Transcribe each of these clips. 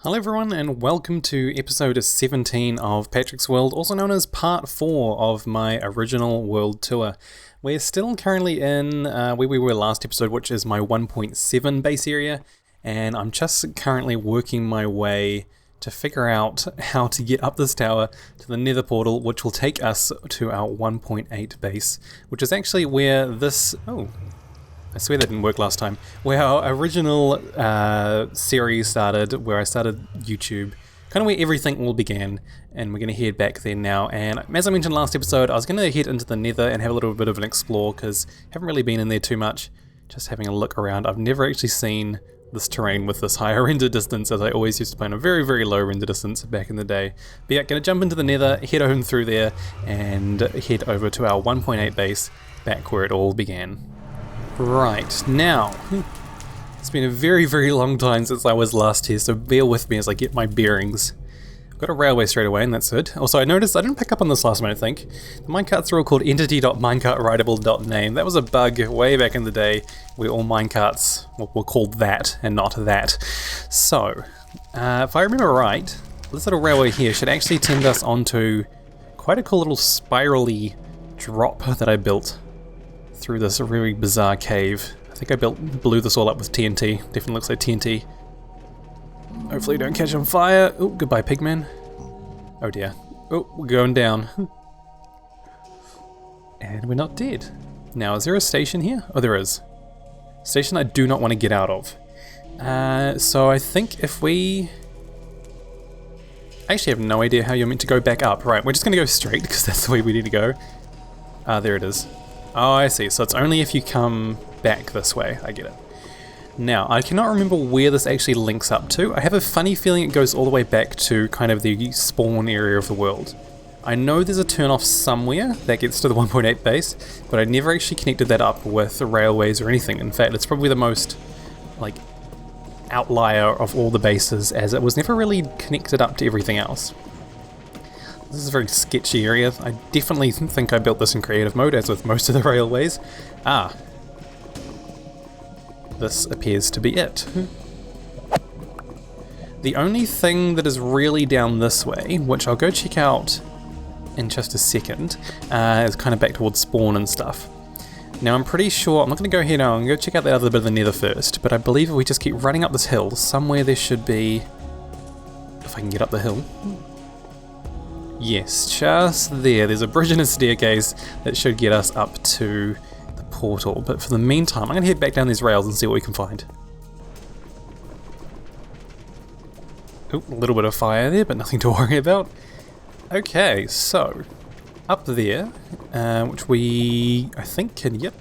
Hello everyone and welcome to episode 17 of Petrichor's World, also known as part 4 of my original world tour. We're still currently in where we were last episode, which is my 1.7 base area, and I'm just currently working my way to figure out how to get up this tower to the nether portal, which will take us to our 1.8 base, which is actually where this... oh, I swear that didn't work last time. Where our original series started, where I started YouTube, kind of where everything all began, and we're going to head back there now. And as I mentioned last episode, I was going to head into the nether and have a little bit of an explore, because I haven't really been in there too much, just having a look around. I've never actually seen this terrain with this higher render distance, as I always used to play on a very, very low render distance back in the day. But yeah, going to jump into the nether, head on through there, and head over to our 1.8 base, back where it all began. Right, now, it's been a very, very long time since I was last here, so bear with me as I get my bearings. I've got a railway straight away, and that's good. Also, I noticed I didn't pick up on this last one, I think. The minecarts are all called entity.minecartwritable.name. That was a bug way back in the day where all minecarts were called that and not that. So, if I remember right, this little railway here should actually tend us onto quite a cool little spirally drop that I built through this really bizarre cave. I think I blew this all up with TNT. Definitely looks like TNT. Hopefully don't catch on fire. Oh, goodbye pigman. Oh dear. Oh, we're going down. And we're not dead. Now, is there a station here? Oh, there is. Station I do not want to get out of. So I think if we... I actually have no idea how you're meant to go back up. Right, we're just going to go straight because that's the way we need to go. There it is. Oh, I see. So it's only if you come back this way. I get it. Now, I cannot remember where this actually links up to. I have a funny feeling it goes all the way back to kind of the spawn area of the world. I know there's a turn-off somewhere that gets to the 1.8 base, but I never actually connected that up with the railways or anything. In fact, it's probably the most, like, outlier of all the bases, as it was never really connected up to everything else. This is a very sketchy area. I definitely think I built this in creative mode, as with most of the railways. This appears to be it. The only thing that is really down this way, which I'll go check out in just a second, is kind of back towards spawn and stuff. Now I'm pretty sure, I'm not going to go here now, I'm going to go check out that other bit of the nether first, but I believe if we just keep running up this hill, somewhere there should be, if I can get up the hill. Yes, just there. There's a bridge and a staircase that should get us up to the portal. But for the meantime, I'm going to head back down these rails and see what we can find. Oh, a little bit of fire there, but nothing to worry about. Okay, so up there, which we, I think, can, yep.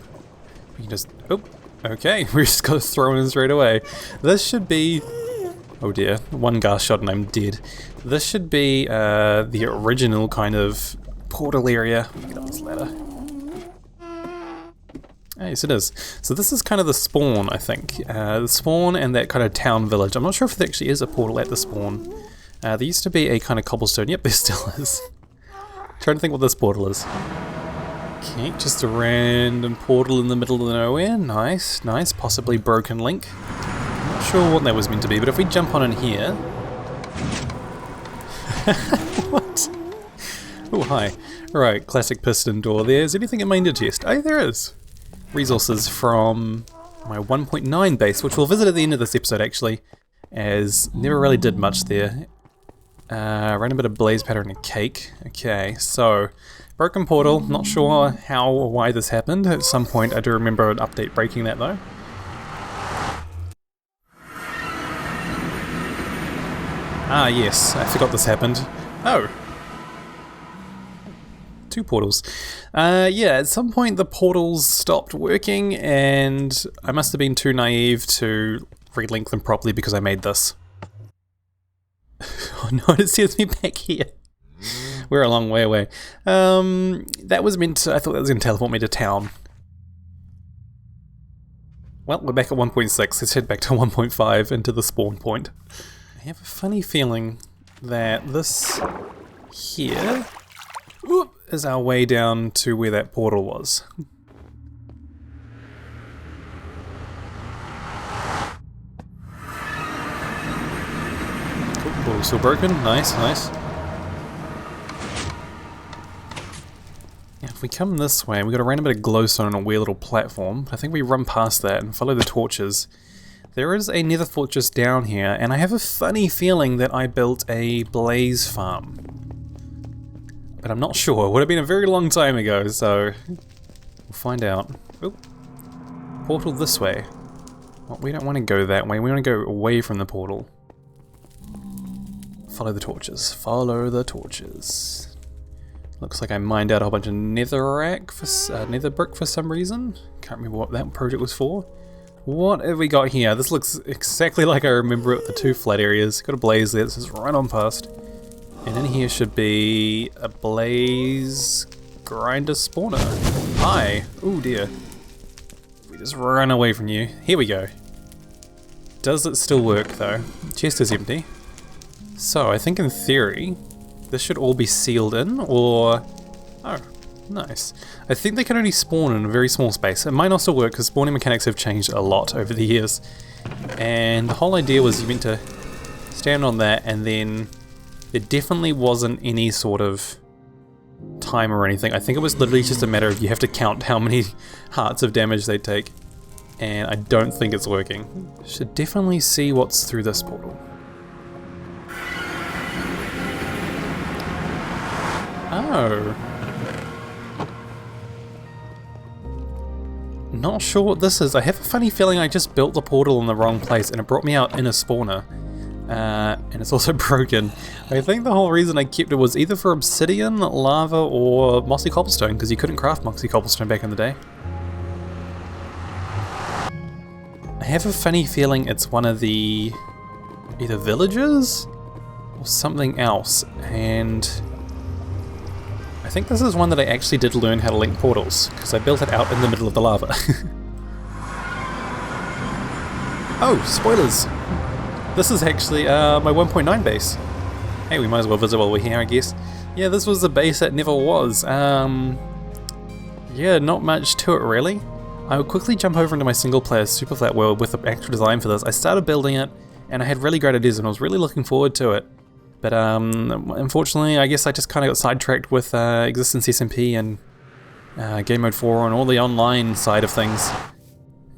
We can just, oh, okay, we just got thrown in straight away. This should be... oh dear, one gas shot and I'm dead. This should be the original kind of portal area. Let me get up this ladder. Yes, it is. So this is kind of the spawn, I think. The spawn and that kind of town village. I'm not sure if there actually is a portal at the spawn. There used to be a kind of cobblestone. Yep, there still is. Trying to think what this portal is. Okay, just a random portal in the middle of nowhere. Nice, nice. Possibly broken link. Not sure what that was meant to be, but if we jump on in here... what? Oh, hi. Right, classic piston door there. Is anything in my ender chest? Oh, there is. Resources from my 1.9 base, which we'll visit at the end of this episode, actually, as never really did much there. Ran a bit of blaze powder and a cake. Okay, so... broken portal. Not sure how or why this happened. At some point, I do remember an update breaking that, though. Ah, yes, I forgot this happened. Oh. Two portals. Yeah, at some point the portals stopped working and I must have been too naive to relink them properly because I made this. Oh no, it sends me back here. We're a long way away. That was meant to, I thought that was going to teleport me to town. Well, we're back at 1.6. Let's head back to 1.5 into the spawn point. I have a funny feeling that this here is our way down to where that portal was. Still broken. Nice, nice. Yeah, if we come this way, we've got a random bit of glowstone on a weird little platform. I think we run past that and follow the torches. There is a nether fortress down here, and I have a funny feeling that I built a blaze farm. But I'm not sure. It would have been a very long time ago, so we'll find out. Oop. Portal this way. Well, we don't want to go that way. We want to go away from the portal. Follow the torches. Follow the torches. Looks like I mined out a whole bunch of netherrack for nether brick for some reason. Can't remember what that project was for. What have we got here? This looks exactly like I remember it with the two flat areas. Got a blaze there. This is right on past. And in here should be a blaze grinder spawner. Hi. Oh dear. We just run away from you. Here we go. Does it still work though? Chest is empty. So I think in theory, this should all be sealed in, or... Oh, nice. I think they can only spawn in a very small space. It might also work because spawning mechanics have changed a lot over the years. And the whole idea was you meant to stand on that, and then there definitely wasn't any sort of timer or anything. I think it was literally just a matter of you have to count how many hearts of damage they take. And I don't think it's working. Should definitely see what's through this portal. Oh. Not sure what this is. I have a funny feeling I just built the portal in the wrong place and it brought me out in a spawner. And it's also broken. I think the whole reason I kept it was either for obsidian, lava, or mossy cobblestone, because you couldn't craft mossy cobblestone back in the day. I have a funny feeling it's one of the either villages or something else, and I think this is one that I actually did learn how to link portals, because I built it out in the middle of the lava. Oh, spoilers! This is actually my 1.9 base. Hey, we might as well visit while we're here, I guess. Yeah, this was the base that never was. Yeah, not much to it really. I would quickly jump over into my single player super flat world with the actual design for this. I started building it, and I had really great ideas, and I was really looking forward to it. But unfortunately, I guess I just kind of got sidetracked with existence SMP and Game Mode 4 and all the online side of things.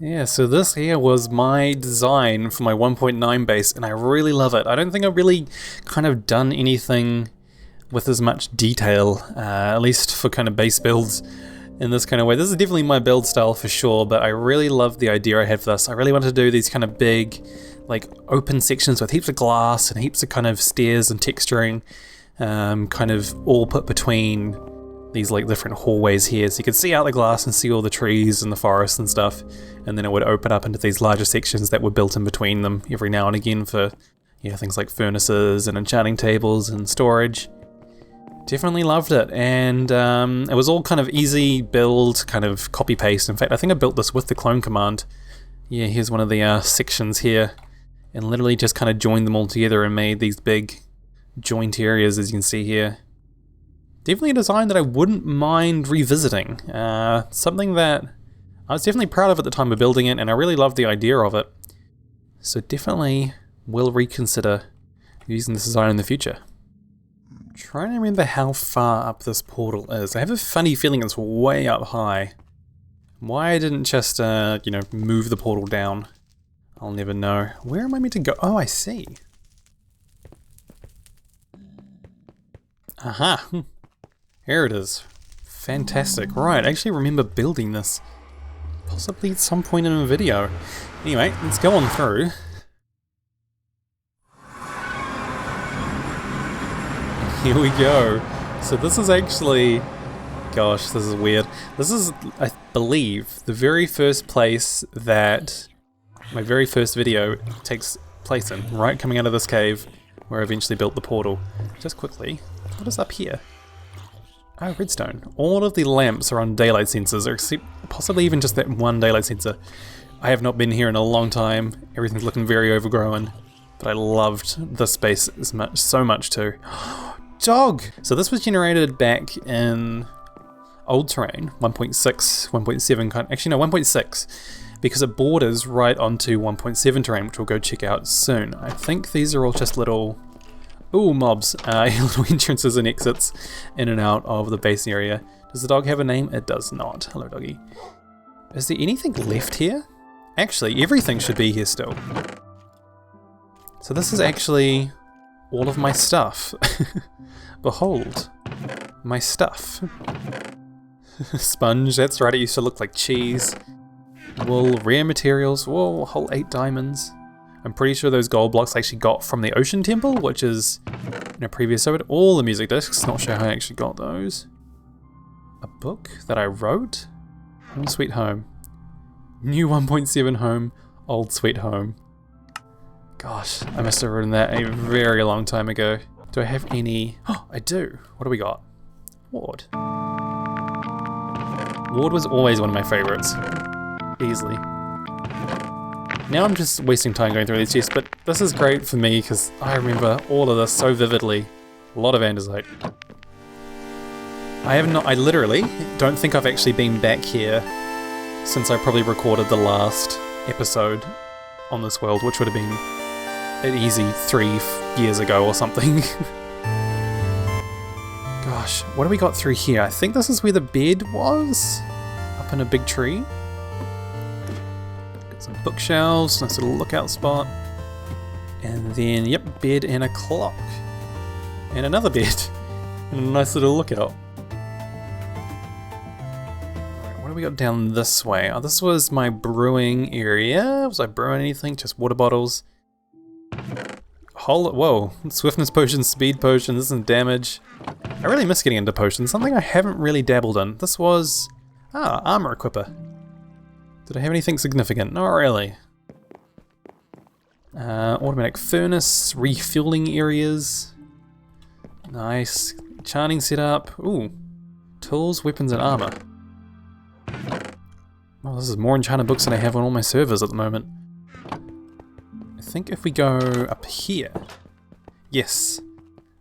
Yeah, so this here was my design for my 1.9 base, and I really love it. I don't think I've really kind of done anything with as much detail, at least for kind of base builds in this kind of way. This is definitely my build style for sure, but I really love the idea I had for this. I really wanted to do these kind of big, like open sections with heaps of glass and heaps of kind of stairs and texturing, kind of all put between these like different hallways here, so you could see out the glass and see all the trees and the forest and stuff, and then it would open up into these larger sections that were built in between them every now and again for, you know, things like furnaces and enchanting tables and storage. Definitely loved it, and it was all kind of easy build, kind of copy paste. In fact, I think I built this with the clone command. Yeah, here's one of the sections here, and literally just kind of joined them all together and made these big joint areas, as you can see here. Definitely a design that I wouldn't mind revisiting. Something that I was definitely proud of at the time of building it, and I really loved the idea of it. So definitely will reconsider using this design in the future. I'm trying to remember how far up this portal is. I have a funny feeling it's way up high. Why I didn't just, you know, move the portal down, I'll never know. Where am I meant to go? Oh, I see. Aha! Here it is. Fantastic. Right, I actually remember building this. Possibly at some point in a video. Anyway, let's go on through. Here we go. So this is actually... Gosh, this is weird. This is, I believe, the very first place that my very first video takes place in. Right coming out of this cave, where I eventually built the portal. Just quickly, what is up here? Oh, redstone. All of the lamps are on daylight sensors, except possibly even just that one daylight sensor. I have not been here in a long time. Everything's looking very overgrown, but I loved this space so much too. Dog! So this was generated back in old terrain, 1.6, 1.7, actually no, 1.6, because it borders right onto 1.7 terrain, which we'll go check out soon. I think these are all just little Ooh, mobs. Little entrances and exits in and out of the base area. Does the dog have a name? It does not. Hello, doggy. Is there anything left here? Actually, everything should be here still. So this is actually all of my stuff. Behold, my stuff. Sponge, that's right, it used to look like cheese. Wool, rare materials, whoa, a whole 8 diamonds. I'm pretty sure those gold blocks I actually got from the Ocean Temple, which is in a previous episode. All the music discs, not sure how I actually got those. A book that I wrote? Home Sweet Home. New 1.7 home, old sweet home. Gosh, I must have written that a very long time ago. Do I have any? Oh, I do. What do we got? Ward. Ward was always one of my favorites. Easily. Now I'm just wasting time going through these chests, but this is great for me because I remember all of this so vividly. A lot of andesite. I literally don't think I've actually been back here since I probably recorded the last episode on this world, which would have been an easy 3 years ago or something. Gosh, what do we got through here? I think this is where the bed was, up in a big tree. Got some bookshelves, nice little lookout spot. And then, yep, bed and a clock. And another bed, and a nice little lookout. We got down this way. Oh, this was my brewing area. Was I brewing anything? Just water bottles. Whoa, swiftness potion, speed potion, this isn't damage. I really miss getting into potions, something I haven't really dabbled in. This was, armor equipper. Did I have anything significant? Not really. Automatic furnace, refueling areas. Nice. Charting setup. Ooh. Tools, weapons, and armor. Oh, this is more enchanted books than I have on all my servers at the moment. I think if we go up here... Yes.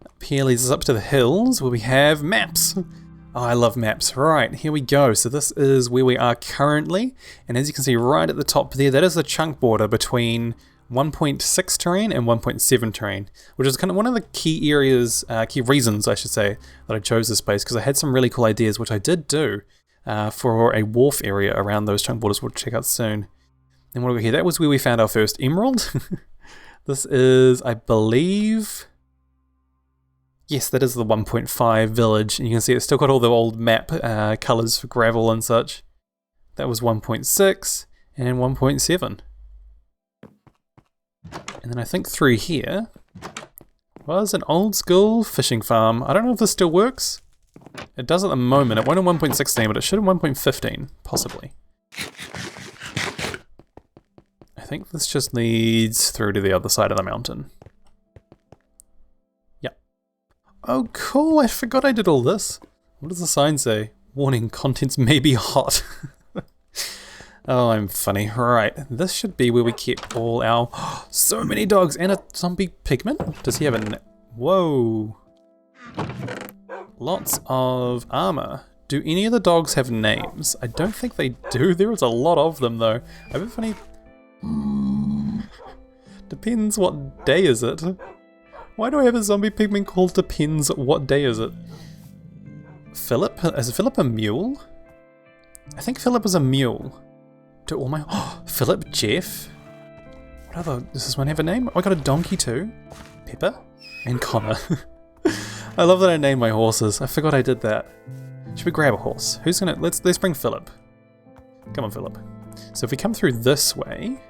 Up here leads us up to the hills where we have maps. Oh, I love maps. Right, here we go. So this is where we are currently. And as you can see right at the top there, that is the chunk border between 1.6 terrain and 1.7 terrain, which is kind of one of the key areas, key reasons I should say, that I chose this place, because I had some really cool ideas, which I did do. For a wharf area around those chunk borders we'll check out soon. And what do we got here? That was where we found our first emerald. This is, I believe... Yes, that is the 1.5 village. And you can see it's still got all the old map colours for gravel and such. That was 1.6 and 1.7. And then I think through here was an old school fishing farm. I don't know if this still works. It does at the moment. It won't in 1.16, but it should in 1.15, possibly. I think this just leads through to the other side of the mountain. Yep. Oh, cool. I forgot I did all this. What does the sign say? Warning, contents may be hot. Oh, I'm funny. Right, this should be where we keep all our... so many dogs and a zombie pigman. Does he have a... Whoa. Lots of armor. Do any of the dogs have names? I don't think they do. There is a lot of them though. I have a funny... Depends what day is it. Why do I have a zombie pigman called Depends what day is it? Philip? Is Philip a mule? I think Philip is a mule. Do all my... Philip, Jeff. What other... Does this one have a name? Oh, I got a donkey too. Pepper? And Connor. I love that I named my horses. I forgot I did that. Should we grab a horse? Who's gonna... Let's bring Philip. Come on, Philip. So if we come through this way,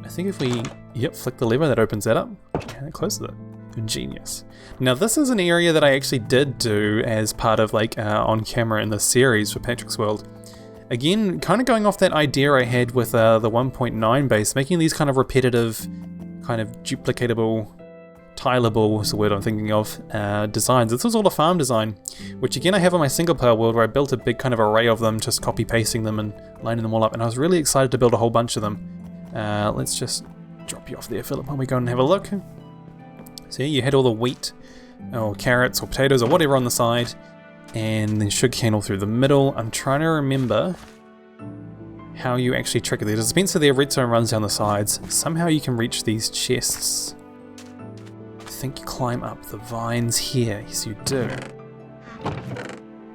I think if we... Yep, flick the lever, that opens that up. And it closes it. Ingenious. Now this is an area that I actually did do as part of like on camera in the series for Petrichor's World. Again, kind of going off that idea I had with the 1.9 base, making these kind of repetitive, kind of duplicatable, tileable is the word I'm thinking of, designs. This was all a farm design, which again I have on my single player world where I built a big kind of array of them, just copy pasting them and lining them all up, and I was really excited to build a whole bunch of them. Let's just drop you off there, Philip, while we go and have a look. So yeah, you had all the wheat, or carrots, or potatoes, or whatever on the side, and then sugarcane all through the middle. I'm trying to remember how you actually trigger the dispenser there. Redstone runs down the sides. Somehow you can reach these chests. I think you climb up the vines here. Yes, you do.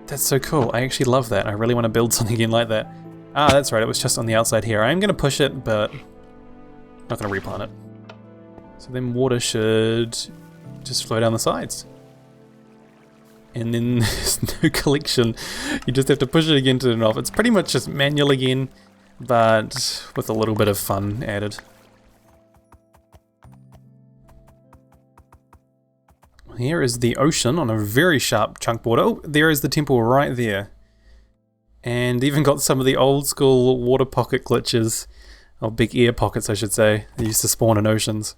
That's so cool. I actually love that. I really want to build something again like that. Ah, that's right. It was just on the outside here. I am going to push it, but not going to replant it. So then water should just flow down the sides. And then there's no collection. You just have to push it again to turn it off. It's pretty much just manual again, but with a little bit of fun added. Here is the ocean on a very sharp chunk border. Oh, there is the temple right there. And even got some of the old school water pocket glitches. Or big air pockets, I should say. They used to spawn in oceans.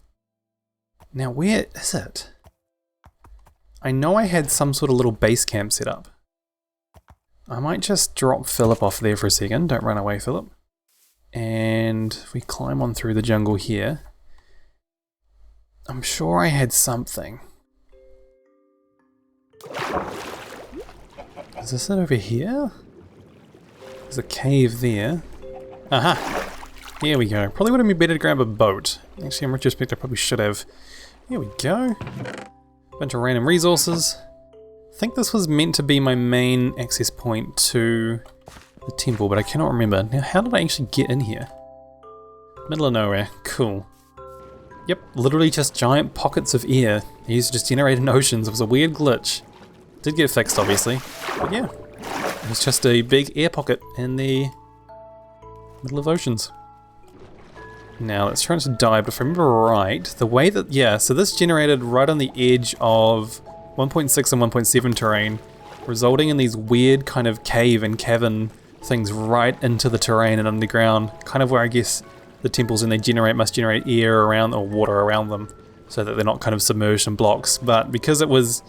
Now, where is it? I know I had some sort of little base camp set up. I might just drop Philip off there for a second. Don't run away, Philip. And if we climb on through the jungle here, I'm sure I had something. Is this it over here? There's a cave there. Aha! Here we go. Probably would have been better to grab a boat. Actually, in retrospect, I probably should have. Here we go. Bunch of random resources. I think this was meant to be my main access point to the temple, but I cannot remember. Now, how did I actually get in here? Middle of nowhere. Cool. Yep, literally just giant pockets of air. These just generated oceans. It was a weird glitch. Did get fixed, obviously. But yeah, it was just a big air pocket in the middle of oceans. Now let's try not to die, but if I remember right, the way that, yeah, so this generated right on the edge of 1.6 and 1.7 terrain, resulting in these weird kind of cave and cavern things right into the terrain and underground, kind of where I guess the temples, and they must generate air around or water around them, so that they're not kind of submerged in blocks. But because it was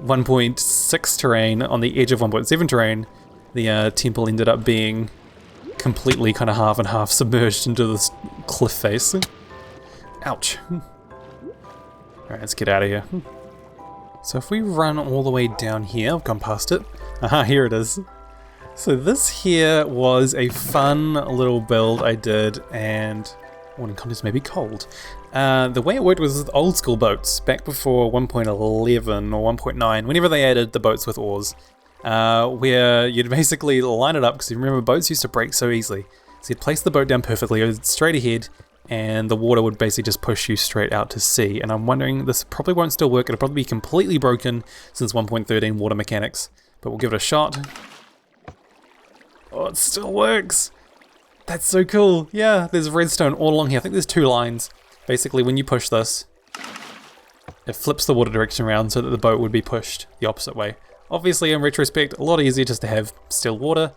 1.6 terrain on the edge of 1.7 terrain, the temple ended up being completely kind of half and half submerged into this cliff face. Ouch. Alright, let's get out of here. So if we run all the way down here, I've gone past it. Aha, here it is. So this here was a fun little build I did, and warning contest may be cold. The way it worked was with old school boats, back before 1.11 or 1.9, whenever they added the boats with oars. Where you'd basically line it up, because you remember boats used to break so easily. So you'd place the boat down perfectly, straight ahead, and the water would basically just push you straight out to sea. And I'm wondering, this probably won't still work, it'll probably be completely broken since 1.13 water mechanics. But we'll give it a shot. Oh, it still works! That's so cool! Yeah, there's redstone all along here. I think there's 2 lines. Basically, when you push this, it flips the water direction around so that the boat would be pushed the opposite way. Obviously, in retrospect, a lot easier just to have still water,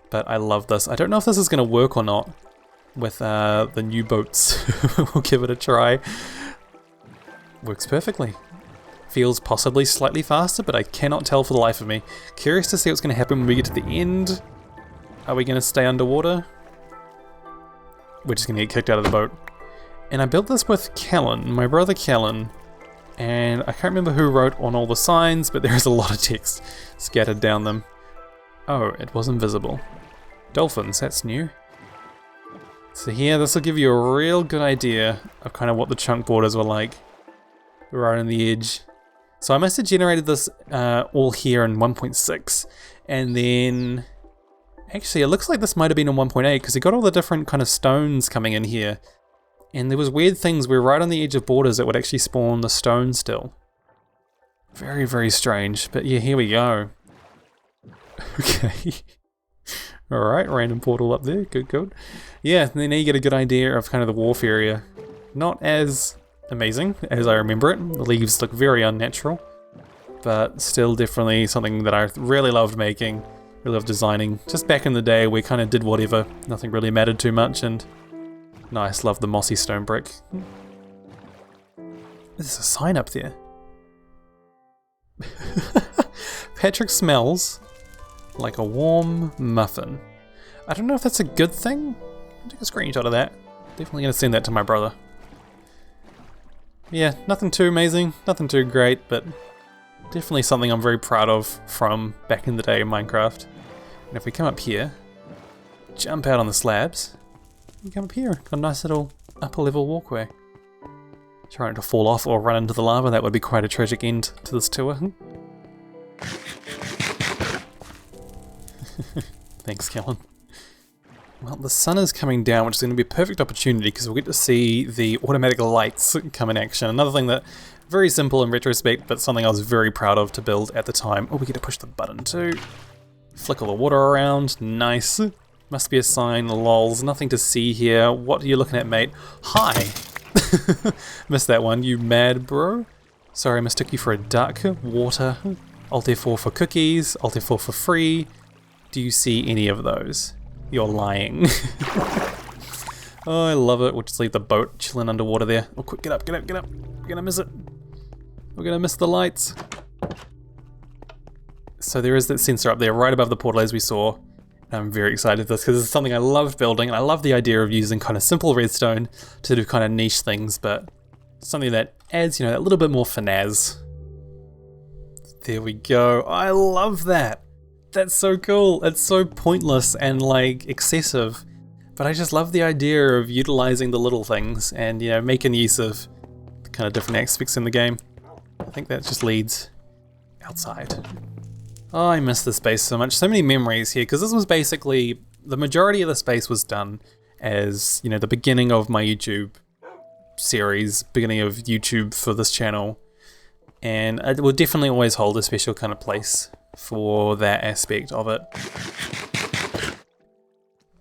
but I love this. I don't know if this is going to work or not with the new boats. We'll give it a try. Works perfectly. Feels possibly slightly faster, but I cannot tell for the life of me. Curious to see what's going to happen when we get to the end. Are we going to stay underwater? We're just going to get kicked out of the boat. And I built this with Callan, my brother Callan. And I can't remember who wrote on all the signs, but there is a lot of text scattered down them. Oh, it was invisible. Dolphins, that's new. So here, this will give you a real good idea of kind of what the chunk borders were like. Right on the edge. So I must have generated this all here in 1.6. And then... Actually, it looks like this might have been in 1.8, because you got all the different kind of stones coming in here. And there was weird things where right on the edge of borders it would actually spawn the stone still. Very, very strange. But yeah, here we go. Okay. Alright, random portal up there. Good, good. Yeah, and then now you get a good idea of kind of the wharf area. Not as amazing as I remember it. The leaves look very unnatural. But still definitely something that I really loved making. Really loved designing. Just back in the day we kind of did whatever. Nothing really mattered too much, and nice, love the mossy stone brick. There's a sign up there. Patrick smells like a warm muffin. I don't know if that's a good thing. I'll take a screenshot of that. Definitely gonna send that to my brother. Yeah, nothing too amazing, nothing too great, but definitely something I'm very proud of from back in the day in Minecraft. And if we come up here, jump out on the slabs, you come up here, got a nice little upper level walkway. trying to fall off or run into the lava. That would be quite a tragic end to this tour. Thanks, Kellen. Well, the sun is coming down, which is going to be a perfect opportunity because we'll get to see the automatic lights come in action. Another thing that, very simple in retrospect, but something I was very proud of to build at the time. Oh, we get to push the button too. Flick all the water around. Nice. Must be a sign. Lols. Nothing to see here. What are you looking at, mate? Hi. Missed that one. You mad, bro? Sorry, I mistook you for a duck. Water. Alt F4 for cookies. Alt F4 for free. Do you see any of those? You're lying. Oh, I love it. We'll just leave the boat chilling underwater there. Oh, quick, get up, get up, get up. We're gonna miss it. We're gonna miss the lights. So there is that sensor up there right above the portal as we saw. I'm very excited for this because it's something I loved building, and I love the idea of using kind of simple redstone to do kind of niche things, but something that adds, you know, that little bit more finesse. There we go. I love that. That's so cool. It's so pointless and like excessive, but I just love the idea of utilizing the little things and, you know, making use of the kind of different aspects in the game. I think that just leads outside. Oh, I miss this space so much. So many memories here, because this was basically, the majority of the space was done as, you know, the beginning of my YouTube series, beginning of YouTube for this channel. And it will definitely always hold a special kind of place for that aspect of it.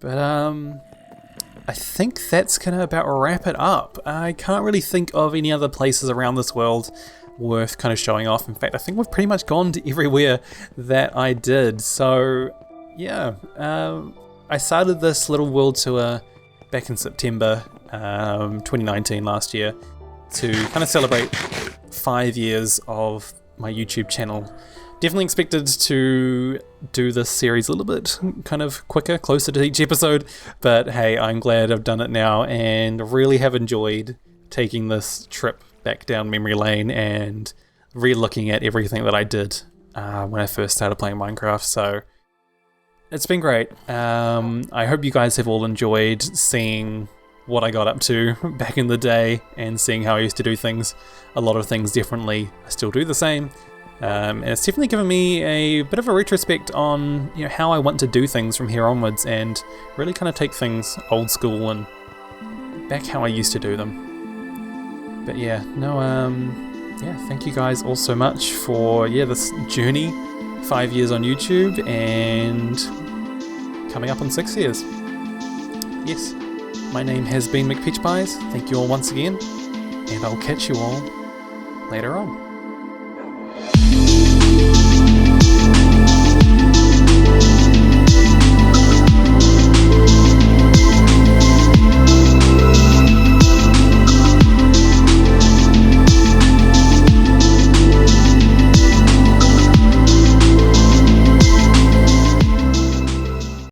But I think that's gonna about wrap it up. I can't really think of any other places around this world worth kind of showing off. In fact, I think we've pretty much gone to everywhere that I did. So yeah, I started this little world tour back in September 2019 last year to kind of celebrate 5 years of my YouTube channel. Definitely expected to do this series a little bit kind of quicker, closer to each episode, but hey, I'm glad I've done it now and really have enjoyed taking this trip back down memory lane and re-looking at everything that I did when I first started playing Minecraft. So it's been great. I hope you guys have all enjoyed seeing what I got up to back in the day and seeing how I used to do things. A lot of things differently. I still do the same. And it's definitely given me a bit of a retrospect on, you know, how I want to do things from here onwards and really kind of take things old school and back how I used to do them. But yeah, no, yeah, thank you guys all so much for, yeah, this journey, 5 years on YouTube and coming up on 6 years. Yes, my name has been mcpeachpies. Thank you all once again, and I'll catch you all later on.